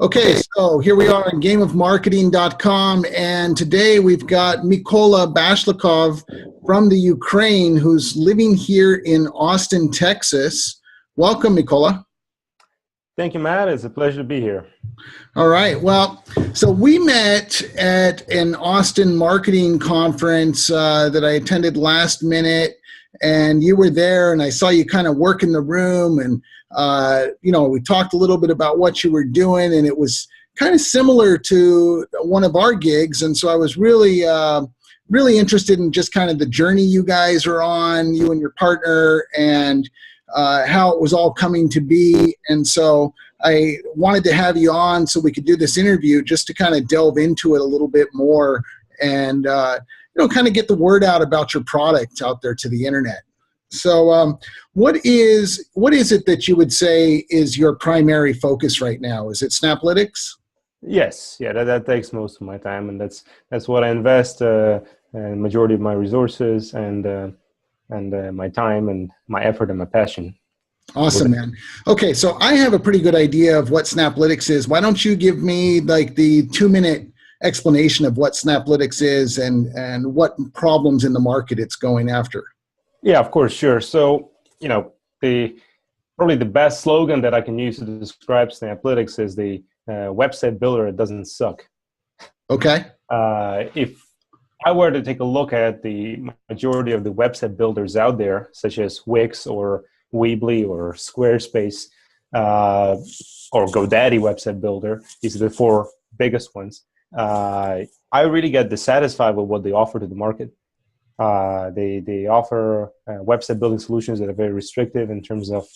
Okay, so here we are on gameofmarketing.com, and today we've got Mykola Bashlakov from the Ukraine who's living here in Austin, Texas. Welcome, Mykola. Thank you, Matt. It's a pleasure to be here. All right. Well, so we met at an Austin marketing conference that I attended last minute, and you were there, and I saw you kind of work in the room, and we talked a little bit about what you were doing, and it was kind of similar to one of our gigs. And so I was really, really interested in just kind of the journey you guys are on, you and your partner, and how it was all coming to be. And so I wanted to have you on so we could do this interview just to kind of delve into it a little bit more and, kind of get the word out about your product out there to the internet. So what is it that you would say is your primary focus right now? Is it SnapLinux? Yes, yeah, that takes most of my time, and that's what I invest a majority of my resources and my time and my effort and my passion. Awesome, man. Okay, so I have a pretty good idea of what SnapLinux is. Why don't you give me like the 2-minute explanation of what SnapLinux is and what problems in the market it's going after? Yeah, of course, sure. So, probably the best slogan that I can use to describe SnapLinux is the website builder that doesn't suck. Okay. If I were to take a look at the majority of the website builders out there, such as Wix or Weebly or Squarespace or GoDaddy website builder, these are the 4 biggest ones. I really get dissatisfied with what they offer to the market. They offer website building solutions that are very restrictive in terms of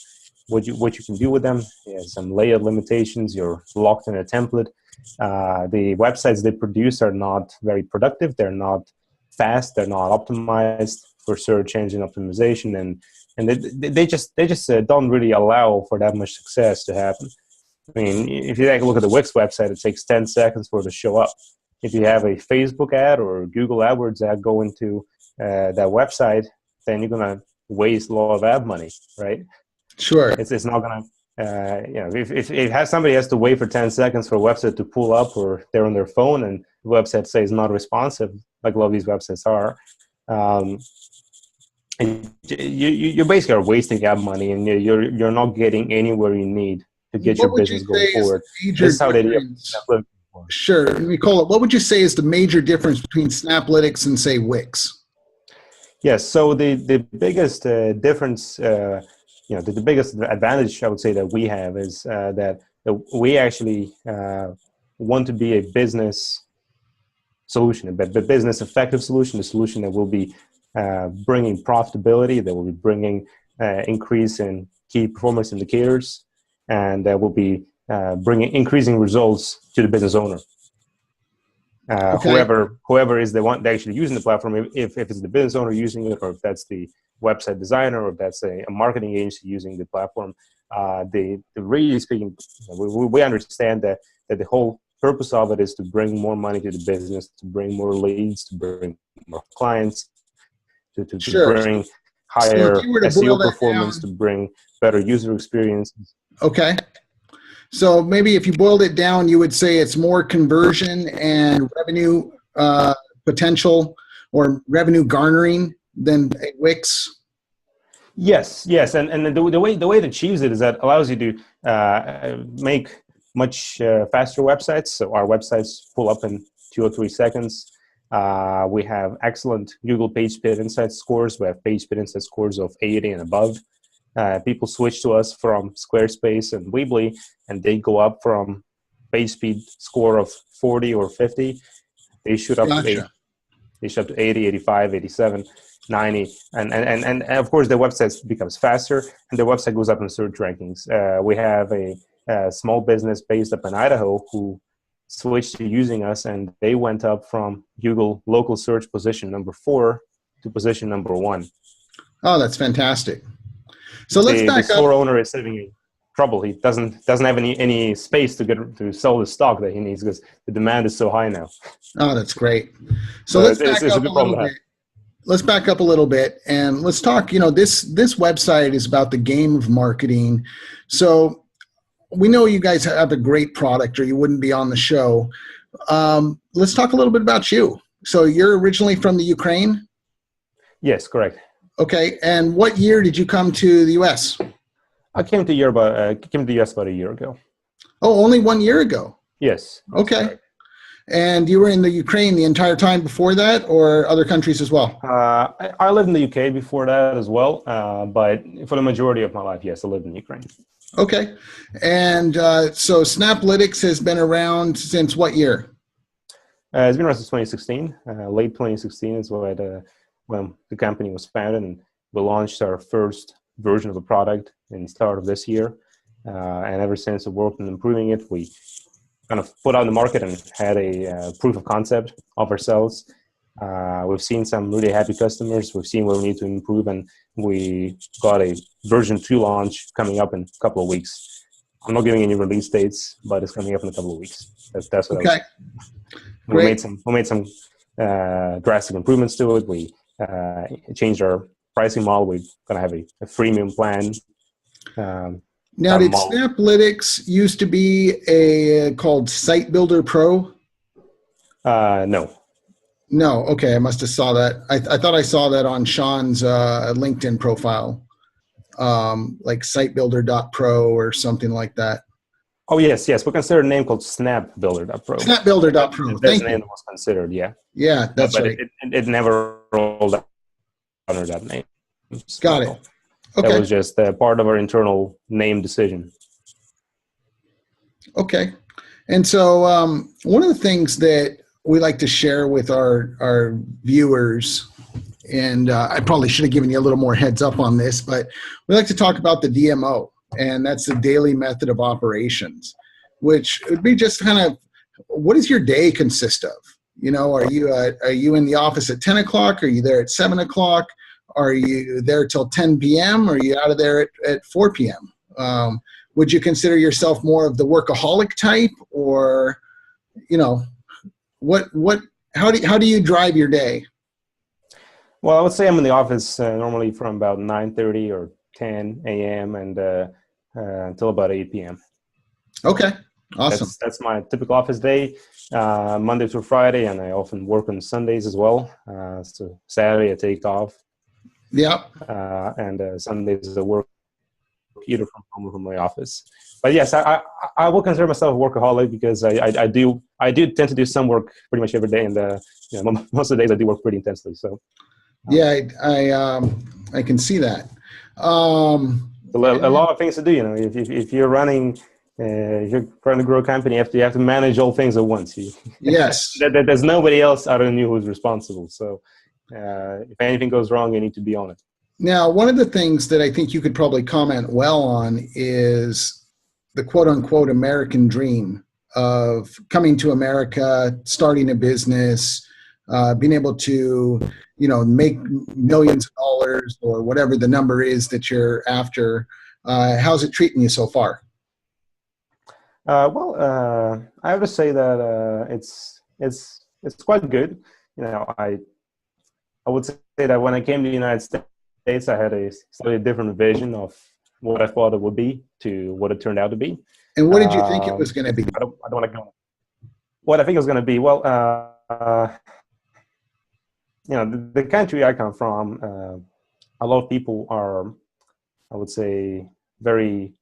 what you can do with them. Some layout limitations. You're locked in a template. The websites they produce are not very productive. They're not fast. They're not optimized for search engine optimization, and they just don't really allow for that much success to happen. I mean, if you take a look at the Wix website, it takes 10 seconds for it to show up. If you have a Facebook ad or a Google AdWords ad go into that website, then you're gonna waste a lot of ad money, right? Sure. It's not gonna, if somebody has to wait for 10 seconds for a website to pull up, or they're on their phone and the website says not responsive, like a lot of these websites are, and you basically are wasting ad money, and you're not getting anywhere you need to get your business going forward. This is how they do. Sure, Mykola, what would you say is the major difference between SnapLinux and say Wix? Yes, so the biggest difference, the biggest advantage I would say that we have is that we actually want to be a business solution, a business effective solution, a solution that will be bringing profitability, that will be bringing increase in key performance indicators, and that will be bringing increasing results to the business owner. Okay. Whoever is the one actually using the platform, if it's the business owner using it, or if that's the website designer, or if that's a marketing agency using the platform, really speaking, we understand that the whole purpose of it is to bring more money to the business, to bring more leads, to bring more clients, to Sure. bring higher SEO performance, to bring better user experiences. Okay. So maybe if you boiled it down, you would say it's more conversion and revenue potential or revenue garnering than a Wix? Yes, and the way it achieves it is that it allows you to make much faster websites. So our websites pull up in 2 or 3 seconds. We have excellent Google PageSpeed Insight scores. We have PageSpeed Insight scores of 80 and above. People switch to us from Squarespace and Weebly, and they go up from PageSpeed score of 40 or 50. They shoot up to 80, 85, 87, 90, and of course the website becomes faster, and the website goes up in search rankings. We have a small business based up in Idaho who switched to using us, and they went up from Google local search position number 4 to position number 1. Oh, that's fantastic. So let's back up. The store owner is having trouble. He doesn't have any space to sell the stock that he needs because the demand is so high now. Oh, that's great. So let's back up a little bit. Let's back up a little bit and let's talk. This website is about the game of marketing. So we know you guys have a great product or you wouldn't be on the show. Let's talk a little bit about you. So you're originally from the Ukraine? Yes, correct. Okay. And what year did you come to the US? I came to the US about a year ago. Oh, only 1 year ago. Yes. Okay. Correct. And you were in the Ukraine the entire time before that, or other countries as well? I lived in the UK before that as well, but for the majority of my life, yes, I lived in Ukraine. Okay. And so SnapLinux has been around since what year? It's been around since 2016. Late 2016 is when the company was founded, and we launched our first version of the product in the start of this year. And ever since, we worked on improving it. We kind of put out in the market and had a proof of concept of ourselves. We've seen some really happy customers. We've seen where we need to improve, and we got a version 2 launch coming up in a couple of weeks. I'm not giving any release dates, but it's coming up in a couple of weeks. That's what Okay. we made some drastic improvements to it. We changed our pricing model. We're going to have a freemium plan. Now, did SnapLinux used to be called Site Builder Pro? No. No. Okay, I must have saw that. I thought I saw that on Sean's LinkedIn profile, like SiteBuilder.pro or something like that. Oh, yes. We considered a name called SnapBuilder.pro. SnapBuilder.pro. That's Thank the name you. that was considered, yeah. Yeah, that's but right. it never rolled out under that name. Got it. Okay. That was just part of our internal name decision. Okay. And so one of the things that we like to share with our viewers, and I probably should have given you a little more heads up on this, but we like to talk about the DMO, and that's the daily method of operations, which would be just kind of, what does your day consist of? You know, are you in the office at 10 o'clock? Are you there at 7 o'clock? Are you there till 10 p.m.? Are you out of there at 4 p.m.? Would you consider yourself more of the workaholic type, or, you know, how do you drive your day? Well, I would say I'm in the office normally from about 9:30 or 10 a.m. and until about 8 p.m. Okay, awesome. That's my typical office day, Monday through Friday, and I often work on Sundays as well. So Saturday I take off. Yeah. And Sundays I work either from home or from my office. But yes, I will consider myself a workaholic because I do tend to do some work pretty much every day, and most of the days I do work pretty intensely. So yeah, I can see that. A lot of things to do. You know, if you're running, if you're trying to grow a company, you have to manage all things at once. Yes. There's nobody else other than you who's responsible. So if anything goes wrong, you need to be on it. Now, one of the things that I think you could probably comment well on is the quote-unquote American dream of coming to America, starting a business, being able to, you know, make millions of dollars or whatever the number is that you're after. How's it treating you so far? Well, I have to say that it's quite good. You know, I would say that when I came to the United States, I had a slightly different vision of what I thought it would be to what it turned out to be. And what did you think it was going to be? I don't want to go. What I think it was going to be, well, you know, the country I come from, a lot of people are, I would say, very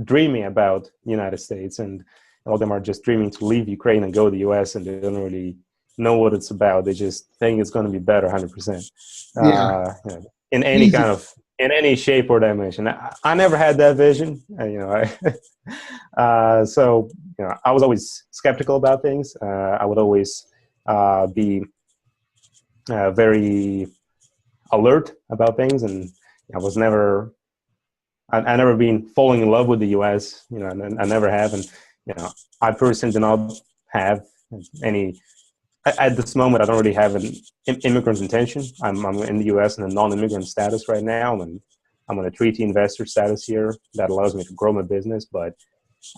dreamy about the United States, and a lot of them are just dreaming to leave Ukraine and go to the US, and they don't really know what it's about. They just think it's going to be better 100%. Yeah. You know, in any shape or dimension. I never had that vision, you know. So you know, I was always skeptical about things. I would always be very alert about things, and I was never. I never been falling in love with the U.S. You know, and I never have, and you know, I personally do not have any. At this moment, I don't really have an immigrant intention. I'm in the U.S. in a non-immigrant status right now, and I'm on a treaty investor status here that allows me to grow my business, but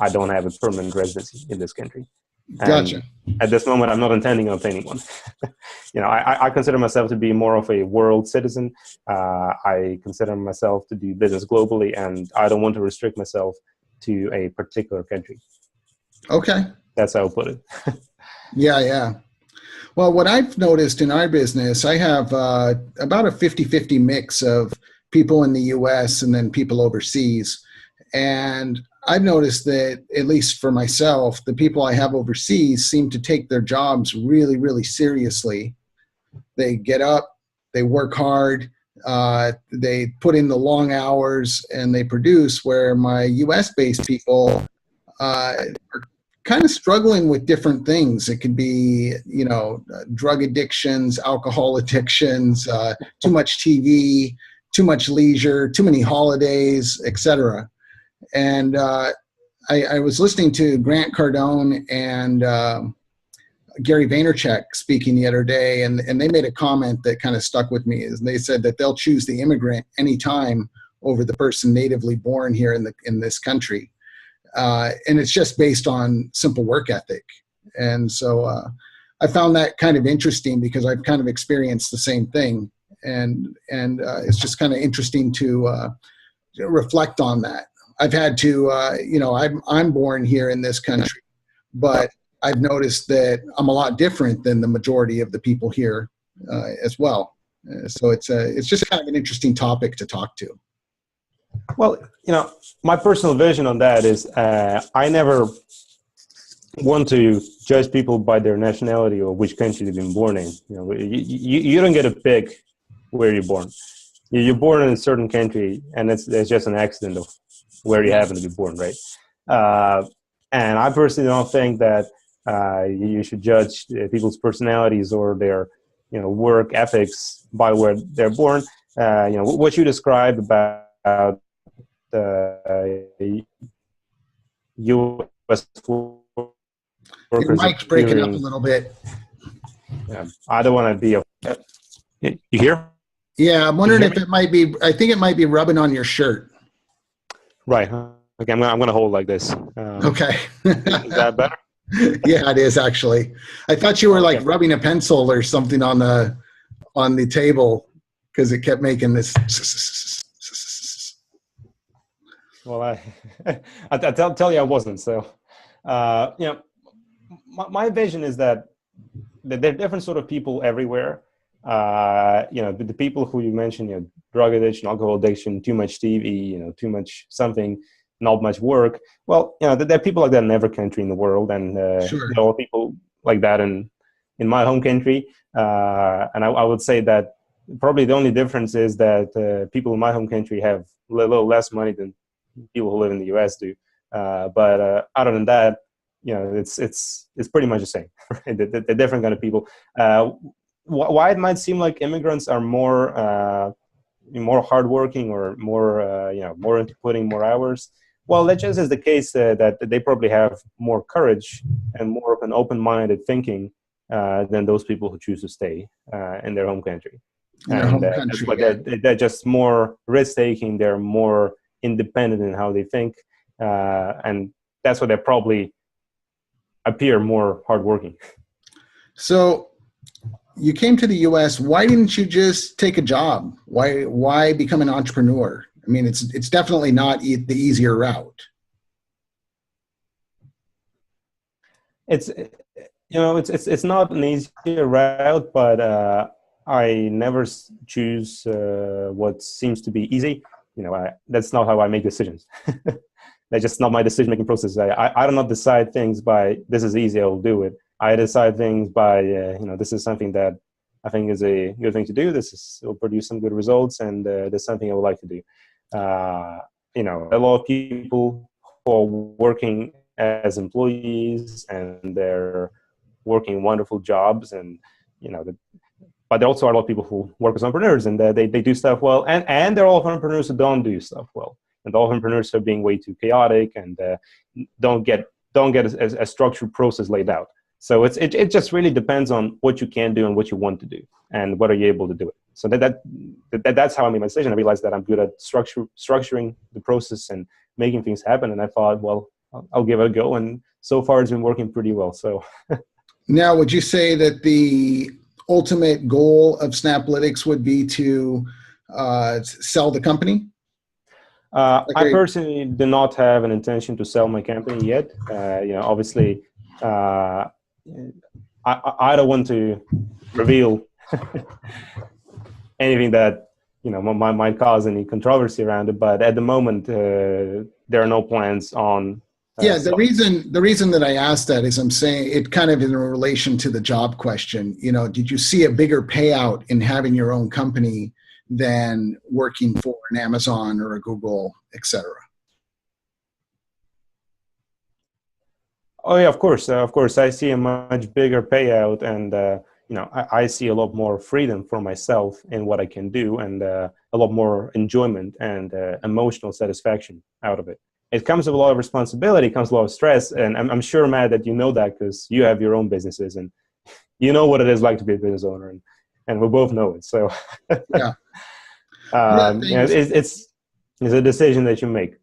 I don't have a permanent residency in this country. Gotcha. And at this moment, I'm not intending on obtaining one. You know, I consider myself to be more of a world citizen. I consider myself to do business globally, and I don't want to restrict myself to a particular country. Okay. That's how I put it. Yeah, yeah. Well, what I've noticed in our business, I have about a 50-50 mix of people in the US and then people overseas. And I've noticed that, at least for myself, the people I have overseas seem to take their jobs really, really seriously. They get up, they work hard, they put in the long hours, and they produce, where my US-based people are kind of struggling with different things. It could be, drug addictions, alcohol addictions, too much TV, too much leisure, too many holidays, etc. And I was listening to Grant Cardone and Gary Vaynerchuk speaking the other day, and they made a comment that kind of stuck with me. Is they said that they'll choose the immigrant anytime over the person natively born here in this country. And it's just based on simple work ethic. And so I found that kind of interesting, because I've kind of experienced the same thing. And it's just kind of interesting to reflect on that. I've had to, I'm born here in this country, but I've noticed that I'm a lot different than the majority of the people here as well. So it's just kind of an interesting topic to talk to. Well, my personal vision on that is I never want to judge people by their nationality or which country they've been born in. You don't get to pick where you're born. You're born in a certain country, and it's just an accident of where you happen to be born, right? And I personally don't think that you should judge people's personalities or their work ethics by where they're born. What you described about the U.S. workers. Your mic's breaking up a little bit. Yeah, I don't want to be a... You hear? Yeah, I'm wondering if it might be, I think it might be rubbing on your shirt. Right. Okay, I'm going to hold like this. Okay. Is that better? Yeah, it is actually. I thought you were like rubbing a pencil or something on the table, because it kept making this. Well, I tell you I wasn't. So, my vision is that there are different sort of people everywhere. The people who you mentioned, drug addiction, alcohol addiction, too much TV, too much something, not much work. Well, there are people like that in every country in the world, and Sure. there are people like that in my home country. And I would say that probably the only difference is that people in my home country have a little less money than people who live in the U.S. do. But other than that, it's pretty much the same. They're different kind of people. Why it might seem like immigrants are more hardworking or more into putting more hours. Well, that just is the case that they probably have more courage and more of an open-minded thinking than those people who choose to stay in their home country. They're just more risk-taking. They're more independent in how they think, and that's why they probably appear more hardworking. So you came to the U.S. Why didn't you just take a job? Why become an entrepreneur? I mean, it's definitely not the easier route. It's not an easier route, but I never choose what seems to be easy. That's not how I make decisions. That's just not my decision-making process. I do not decide things by this is easy, I'll do it. I decide things by this is something that I think is a good thing to do. Will produce some good results, and there's something I would like to do. A lot of people who are working as employees and they're working wonderful jobs, and but there also are a lot of people who work as entrepreneurs, and they do stuff well, and there are all entrepreneurs who don't do stuff well, and all entrepreneurs are being way too chaotic and don't get a structured process laid out. So it just really depends on what you can do and what you want to do, and whether you're able to do it. So that's how I made my decision. I realized that I'm good at structuring the process and making things happen, and I thought, well, I'll give it a go, and so far it's been working pretty well. So now, would you say that the ultimate goal of SnapLinux would be to sell the company? I personally do not have an intention to sell my company yet. Obviously, I don't want to reveal anything that might cause any controversy around it. But at the moment, there are no plans on. The reason that I asked that is I'm saying it kind of in relation to the job question. Did you see a bigger payout in having your own company than working for an Amazon or a Google, etc.? Oh yeah, of course. I see a much bigger payout, and I see a lot more freedom for myself in what I can do, and a lot more enjoyment and emotional satisfaction out of it. It comes with a lot of responsibility, it comes with a lot of stress, and I'm sure, Matt, that you know that because you have your own businesses, and you know what it is like to be a business owner, and we both know it. So, yeah. It's a decision that you make,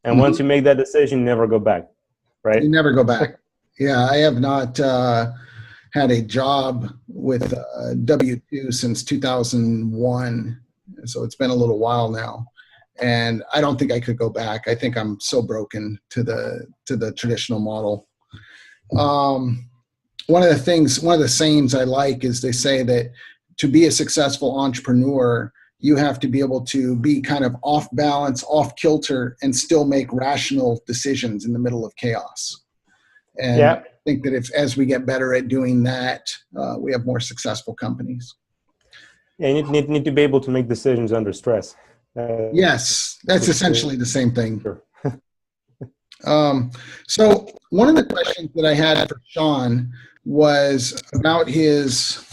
and once you make that decision, you never go back, right? You never go back. Yeah, I have not had a job with W-2 since 2001, so it's been a little while now. And I don't think I could go back. I think I'm so broken to the traditional model. One of the sayings I like is they say that to be a successful entrepreneur, you have to be able to be kind of off balance, off kilter, and still make rational decisions in the middle of chaos. And I think that as we get better at doing that, we have more successful companies. Yeah, you need to be able to make decisions under stress. Yes, that's essentially the same thing. Sure. So one of the questions that I had for Sean was about his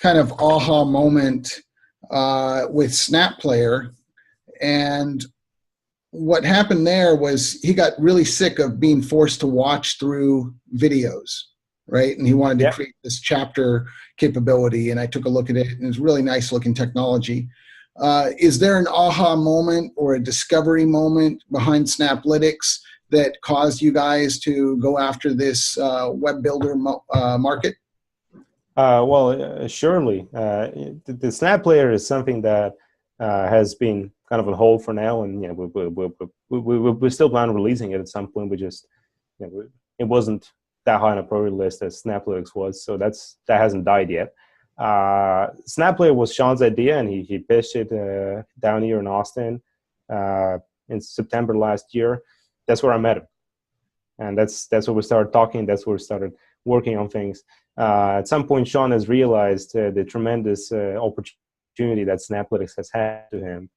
kind of aha moment with SnapPlayer. And what happened there was he got really sick of being forced to watch through videos, right? And he wanted to create this chapter capability. And I took a look at it, and it's really nice looking technology. Is there an aha moment or a discovery moment behind SnapLinux that caused you guys to go after this web builder market? Surely. The SnapPlayer is something that has been kind of on hold for now, and we still plan on releasing it at some point. We just, it wasn't that high on a priority list as SnapLinux was, so that hasn't died yet. SnapPlayer was Sean's idea, and he pitched it down here in Austin in September last year. That's where I met him, and that's where we started talking. That's where we started working on things. At some point, Sean has realized the tremendous opportunity that SnapLinux has had to him.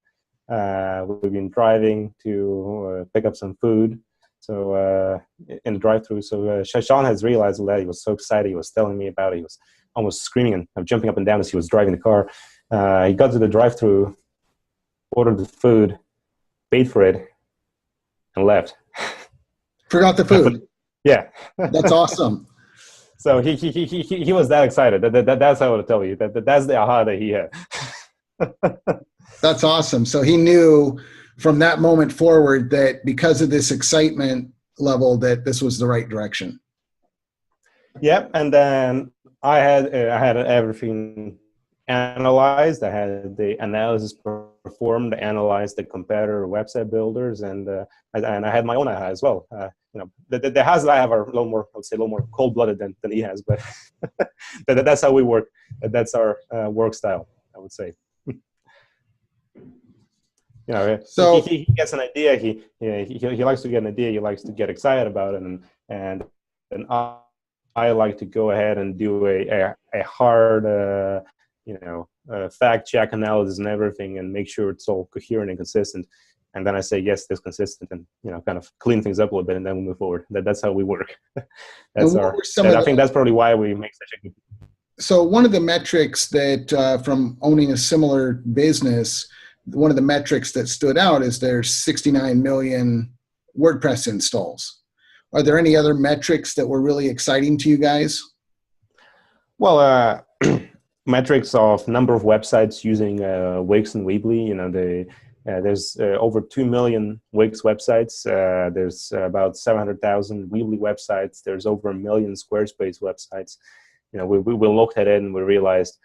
We've been driving to pick up some food, so in the drive-thru. So Sean has realized that. He was so excited. He was telling me about it. He was almost screaming and jumping up and down as he was driving the car. He got to the drive-thru, ordered the food, paid for it, and left. Forgot the food. Yeah. That's awesome. So he was that excited. That's how I would tell you. That's the aha that he had. That's awesome. So he knew from that moment forward that because of this excitement level that this was the right direction. Yep. And then I had everything analyzed. I had the analysis performed, analyzed the competitor website builders, and I had my own aha as well. The ahas that I have are a little more, I would say, a little more cold-blooded than he has, but that's how we work. That's our work style, I would say. So he gets an idea. He likes to get an idea. He likes to get excited about it, and I like to go ahead and do a hard fact check analysis and everything, and make sure it's all coherent and consistent. And then I say, yes, it's consistent, and kind of clean things up a little bit, and then we move forward. That's how we work. I think that's probably why we make such a good. So one of the metrics that from owning a similar business, one of the metrics that stood out is there's 69 million WordPress installs. Are there any other metrics that were really exciting to you guys? Well, metrics of number of websites using Wix and Weebly. There's over 2 million Wix websites. There's about 700,000 Weebly websites. There's over 1 million Squarespace websites. We looked at it and we realized,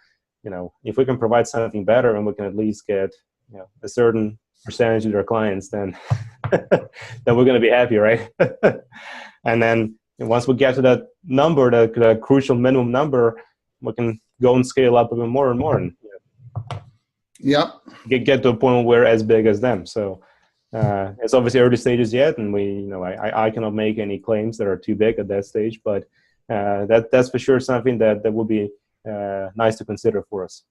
if we can provide something better and we can at least get a certain percentage of their clients, then then we're going to be happy, right? And then once we get to that number, that crucial minimum number, we can go and scale up even more and more, and Yep. get to a point where we're as big as them. So it's obviously early stages yet, and I cannot make any claims that are too big at that stage, but that's for sure something that will be nice to consider for us.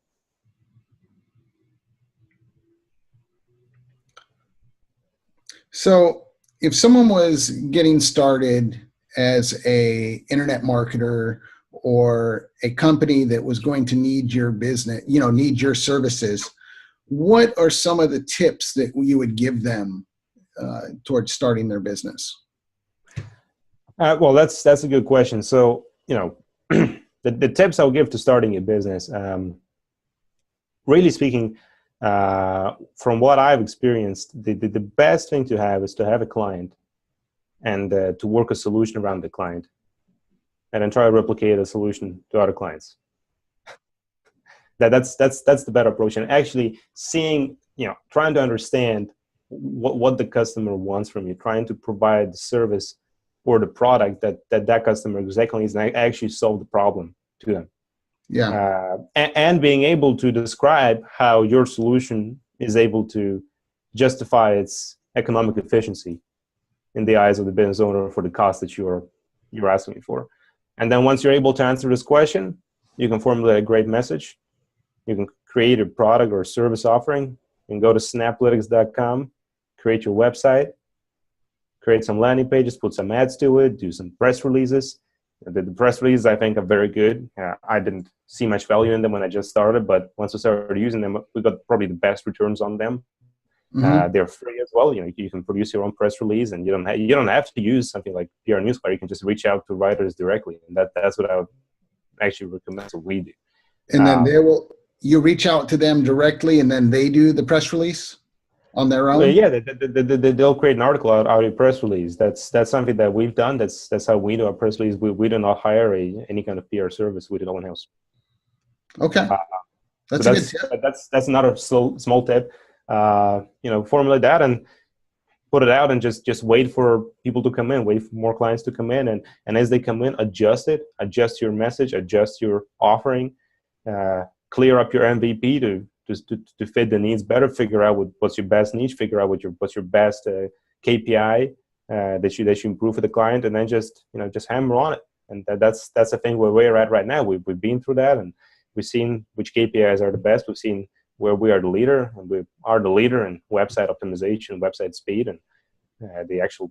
So if someone was getting started as a internet marketer or a company that was going to need your business, need your services, what are some of the tips that you would give them towards starting their business? Well, that's a good question. So, the tips I'll give to starting a business, really speaking, from what I've experienced, the best thing to have is to have a client and to work a solution around the client, and then try to replicate a solution to other clients. That's the better approach. And actually seeing, trying to understand what the customer wants from you, trying to provide the service or the product that customer exactly needs, and actually solve the problem to them. Yeah. And being able to describe how your solution is able to justify its economic efficiency in the eyes of the business owner for the cost that you're asking for. And then once you're able to answer this question, you can formulate a great message. You can create a product or service offering. You can go to SnapLinux.com, create your website, create some landing pages, put some ads to it, do some press releases. The press releases, I think, are very good. I didn't see much value in them when I just started, but once we started using them, we got probably the best returns on them. Mm-hmm. They're free as well. You can produce your own press release, and you don't have to use something like PR Newsletter. You can just reach out to writers directly, and that's what I would actually recommend. So we do. And then you reach out to them directly, and then they do the press release on their own? Well, yeah, they'll create an article out of a press release. That's something that we've done. That's how we do our press release. We do not hire any kind of PR service. We do it all in-house. Okay, that's a good tip. That's another small tip. Formulate that and put it out, and just wait for people to come in. Wait for more clients to come in, and as they come in, adjust it. Adjust your message. Adjust your offering. Clear up your MVP to fit the needs better. Figure out what's your best niche. Figure out what's your best KPI that you improve for the client, and then just hammer on it. And that's the thing where we're at right now. We've been through that, and we've seen which KPIs are the best. We've seen where we are the leader, and we are the leader in website optimization, website speed, and the actual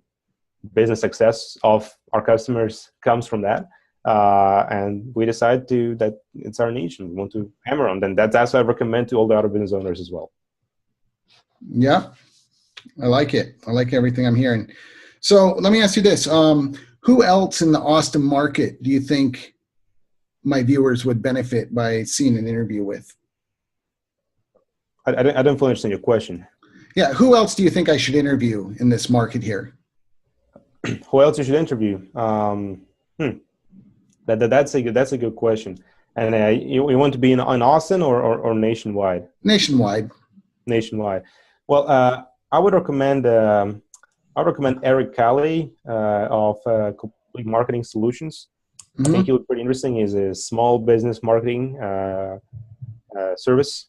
business success of our customers comes from that. And we decide that it's our niche and we want to hammer on. Then that's what I recommend to all the other business owners as well. Yeah, I like it. I like everything I'm hearing. So let me ask you this. Who else in the Austin market do you think my viewers would benefit by seeing an interview with? I don't fully understand your question. Yeah, who else do you think I should interview in this market here? Who else you should interview? That's a good question. And you want to be in Austin or nationwide? Nationwide. Nationwide. Well, I would recommend Eric Calley of Complete Marketing Solutions. Mm-hmm. I think he would be pretty interesting. He's a small business marketing service,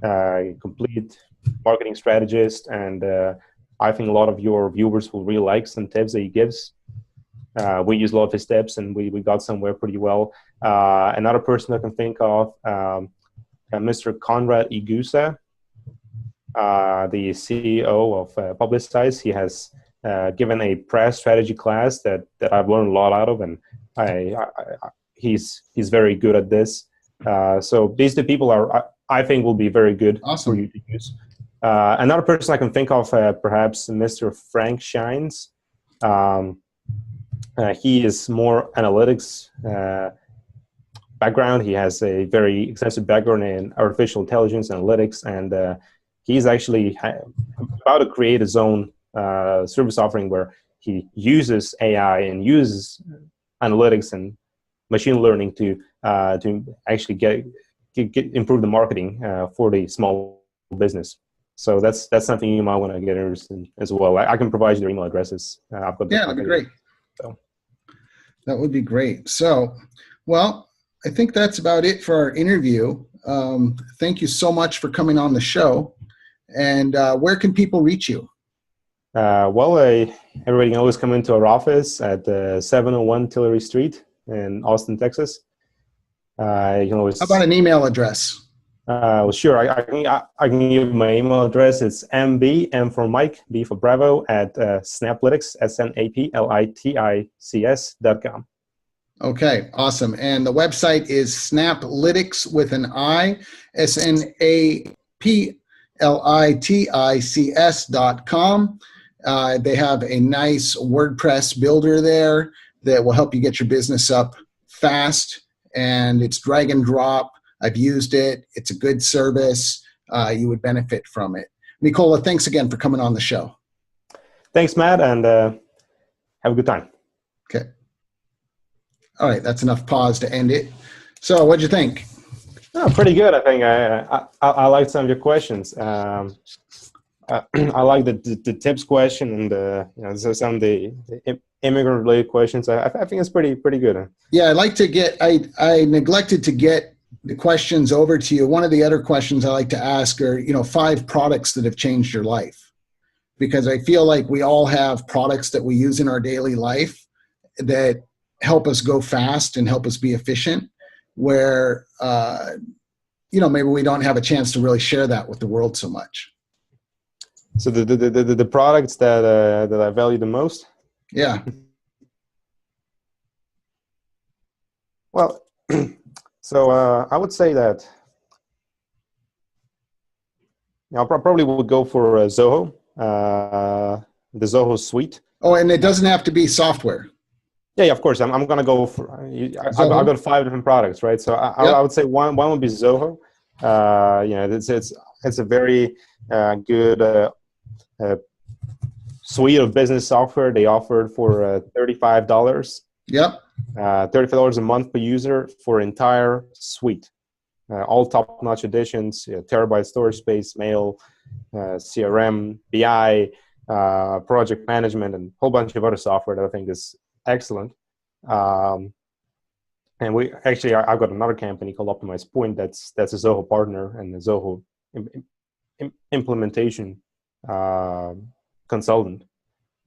complete marketing strategist, and I think a lot of your viewers will really like some tips that he gives. We use a lot of his tips, and we got somewhere pretty well. Another person I can think of, Mr. Conrad Igusa, the CEO of Publicize. He has given a press strategy class that I've learned a lot out of, and he's very good at this. So these two people I think will be very good Awesome. For you to use. Another person I can think of, perhaps Mr. Frank Shines. He is more analytics background. He has a very extensive background in artificial intelligence analytics, and he's actually about to create his own service offering where he uses AI and uses analytics and machine learning to actually improve the marketing for the small business. So that's something you might want to get interested in as well. I can provide you their email addresses. I've got Yeah, that'd be great. So. That would be great. So, well, I think that's about it for our interview. Thank you so much for coming on the show. And where can people reach you? Everybody can always come into our office at 701 Tillery Street in Austin, Texas. You can always. How about an email address? Well, sure. I can give my email address. It's MB, M for Mike, B for Bravo, at SnapLinux, SnapLinux.com. Okay, awesome. And the website is SnapLinux with an I, SnapLinux.com. They have a nice WordPress builder there that will help you get your business up fast, and it's drag and drop. I've used it. It's a good service. You would benefit from it. Mykola, thanks again for coming on the show. Thanks, Matt, and have a good time. Okay. All right, that's enough pause to end it. So what'd you think? Oh, pretty good, I think. I liked some of your questions. I like the tips question and so some of the immigrant-related questions. I think it's pretty good. Yeah, I'd like to get. I neglected to get the questions over to you. One of the other questions I like to ask are, 5 products that have changed your life, because I feel like we all have products that we use in our daily life that help us go fast and help us be efficient, where maybe we don't have a chance to really share that with the world so much. So the products that I value the most? Yeah. Well, so I would say that I probably would go for Zoho, the Zoho suite. Oh, and it doesn't have to be software. Yeah, of course. I'm going to go for. I've got 5 different products, right? So I would say one would be Zoho. It's a very good suite of business software. They offer it for $35. Yep. $35 a month per user for entire suite. All top-notch editions, terabyte storage space, mail, CRM, BI, project management, and a whole bunch of other software that I think is excellent. And I've got another company called Optimize Point that's a Zoho partner and a Zoho implementation consultant.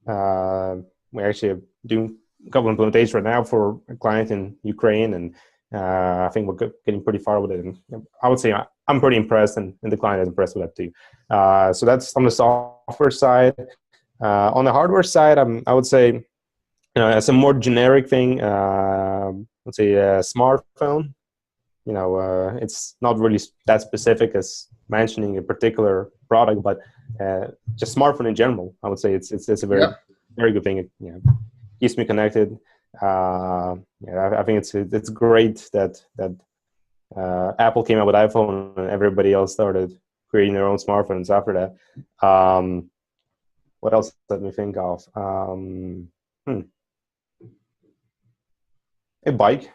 We actually are doing a couple of implementations right now for a client in Ukraine, and I think we're getting pretty far with it. And I would say I'm pretty impressed, and the client is impressed with that too. So that's on the software side. On the hardware side, I would say, as a more generic thing, let's say a smartphone. It's not really that specific as mentioning a particular product, but just smartphone in general. I would say it's a very good thing. It keeps me connected. I think it's great that Apple came out with iPhone and everybody else started creating their own smartphones after that. What else let me think of? A bike.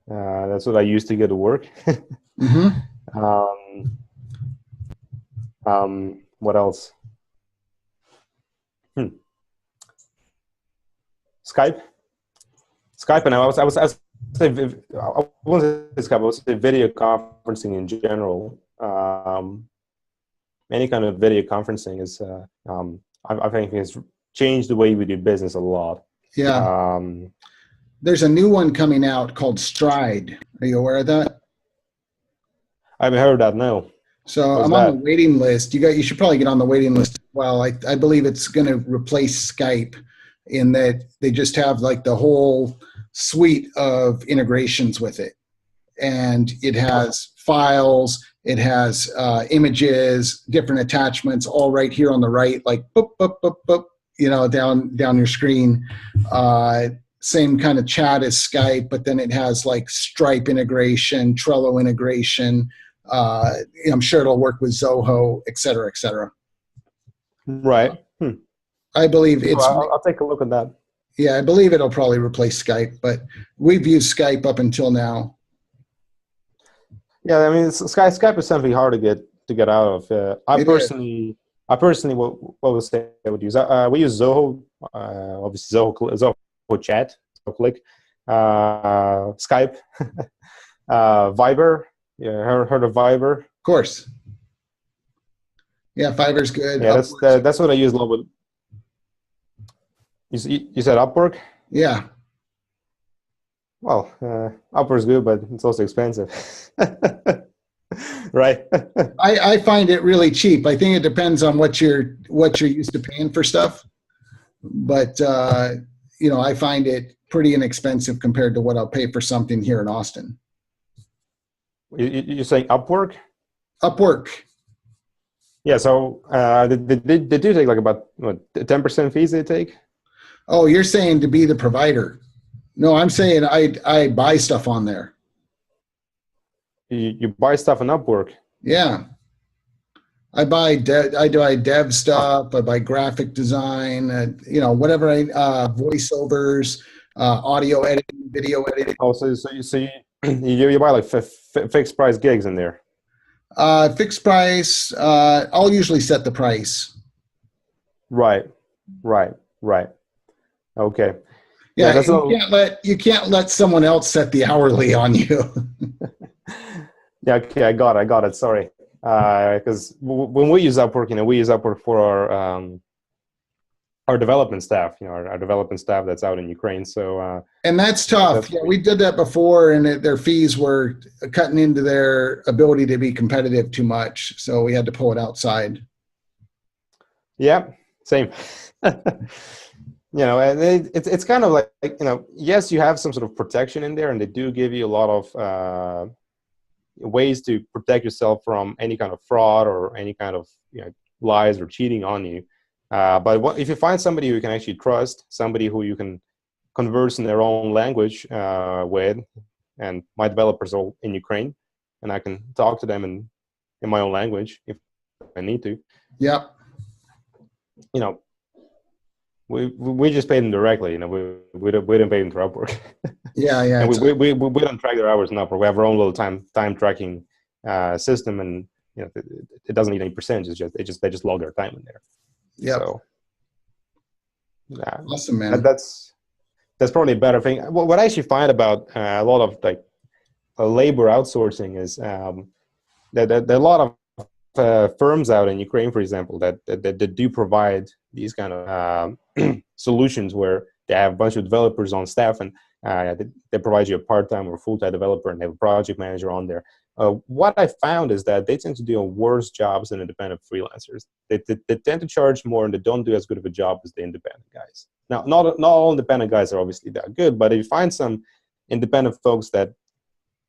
That's what I use to get to work. Mm-hmm. What else? Skype, and I won't say Skype. I would say video conferencing in general. Any kind of video conferencing is, I think, has changed the way we do business a lot. Yeah. There's a new one coming out called Stride. Are you aware of that? I haven't heard of that, no. So I'm on the waiting list. You should probably get on the waiting list as well. I believe it's going to replace Skype, in that they just have like the whole suite of integrations with it. And it has files, it has images, different attachments, all right here on the right, like boop, boop, boop, boop, down your screen. Same kind of chat as Skype, but then it has like Stripe integration, Trello integration. I'm sure it'll work with Zoho, et cetera, et cetera. Right. I believe it's. I'll take a look at that. Yeah, I believe it'll probably replace Skype, but we've used Skype up until now. Yeah, I mean, Skype is something hard to get to get out of. I personally will say I would use. We use Zoho, obviously Zoho Chat, Zoho Click, Skype, Viber. Yeah, heard of Viber? Of course. Yeah, Fiverr's good. Yeah, that's what I use a little bit. You said Upwork? Yeah. Well, Upwork's good, but it's also expensive. Right. I find it really cheap. I think it depends on what you're used to paying for stuff. But you know, I find it pretty inexpensive compared to what I'll pay for something here in Austin. You're saying Upwork? Upwork. Yeah, so they do take like about what, 10% fees they take? Oh, you're saying to be the provider. No, I'm saying I buy stuff on there. You buy stuff on Upwork? Yeah. I buy dev stuff. I buy graphic design, you know, whatever voiceovers, audio editing, video editing. Oh, so you buy like fixed price gigs in there? Fixed price. I'll usually set the price. Right. Okay. Yeah, you can't let someone else set the hourly on you. Yeah, okay, I got it. Sorry, because when we use Upwork, you know, we use Upwork for our development staff. You know, our development staff that's out in Ukraine. So and that's tough. Yeah, we did that before, and their fees were cutting into their ability to be competitive too much. So we had to pull it outside. Yeah, same. You know, and it's kind of like, you know, yes, you have some sort of protection in there, and they do give you a lot of ways to protect yourself from any kind of fraud or any kind of, you know, lies or cheating on you. But if you find somebody who you can actually trust, somebody who you can converse in their own language with, and my developers are in Ukraine, and I can talk to them in my own language if I need to. Yep. You know, we just pay them directly. You know, we don't pay them through Upwork. Yeah. And we don't track their hours in Upwork. We have our own little time tracking system, and you know, it doesn't need any percentages. They just log their time in there. Yeah. So, awesome, man. That's probably a better thing. What I actually find about a lot of like labor outsourcing is that there are a lot of firms out in Ukraine, for example, that do provide these kind of solutions where they have a bunch of developers on staff, and they provide you a part-time or full-time developer, and they have a project manager on there. What I found is that they tend to do worse jobs than independent freelancers. They tend to charge more, and they don't do as good of a job as the independent guys. Now, not all independent guys are obviously that good, but if you find some independent folks that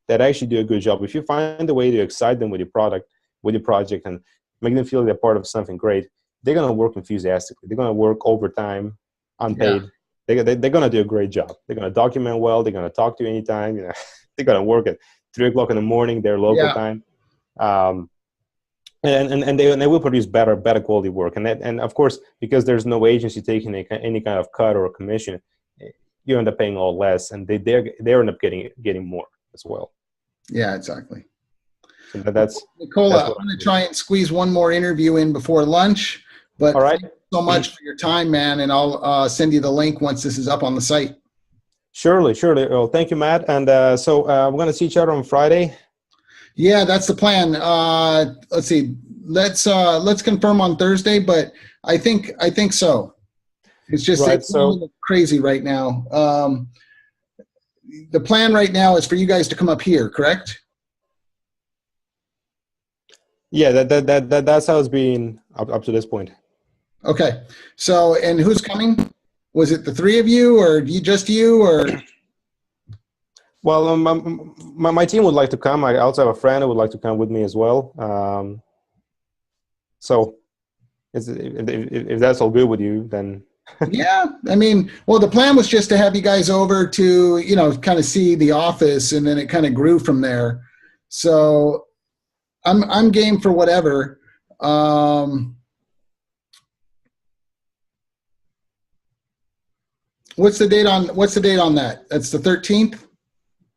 actually do a good job, if you find a way to excite them with your product, with your project, and make them feel they're part of something great, they're going to work enthusiastically. They're going to work overtime, unpaid. Yeah. They're going to do a great job. They're going to document well. They're going to talk to you anytime. You know, they're going to work at 3 o'clock in the morning, their local time, and they will produce better quality work. And of course, because there's no agency taking any kind of cut or commission, you end up paying a lot less, and they end up getting more as well. Yeah, exactly. So that's Mykola, I'm going to try and squeeze one more interview in before lunch. But all right. Thank you so much for your time, man, and I'll send you the link once this is up on the site. Surely. Well, thank you, Matt. And so we're going to see each other on Friday. Yeah, that's the plan. Let's see. Let's confirm on Thursday, but I think so. It's just right, it's crazy right now. The plan right now is for you guys to come up here, correct? Yeah, that's how it's been up to this point. Okay. So, and who's coming? Was it the three of you, or just you, or? Well, my team would like to come. I also have a friend who would like to come with me as well. So, if that's all good with you, then. Yeah, I mean, well, the plan was just to have you guys over to, you know, kind of see the office, and then it kind of grew from there. So, I'm game for whatever. What's the date on that? That's the 13th?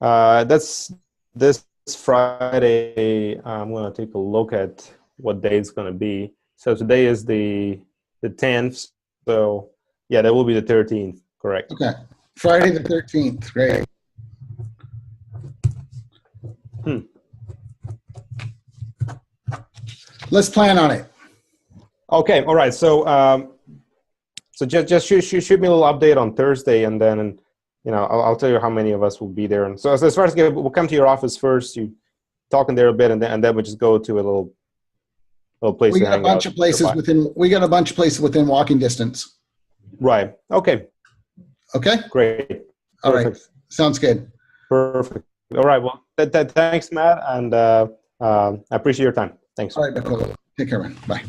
That's this Friday. I'm going to take a look at what day it's going to be. So today is the 10th. So yeah, that will be the 13th. Correct. Okay. Friday the 13th. Great. Let's plan on it. Okay. All right. So so just shoot me a little update on Thursday, and then I'll tell you how many of us will be there. And so as far as we'll come to your office first. You talk in there a bit, and then we'll just go to a little place. We got a bunch of places within. We got a bunch of places within walking distance. Right. Okay. Okay. Great. All right. Sounds good. Perfect. All right. Well, thanks, Matt, and I appreciate your time. Thanks. All right, Mykola. Take care, man. Bye.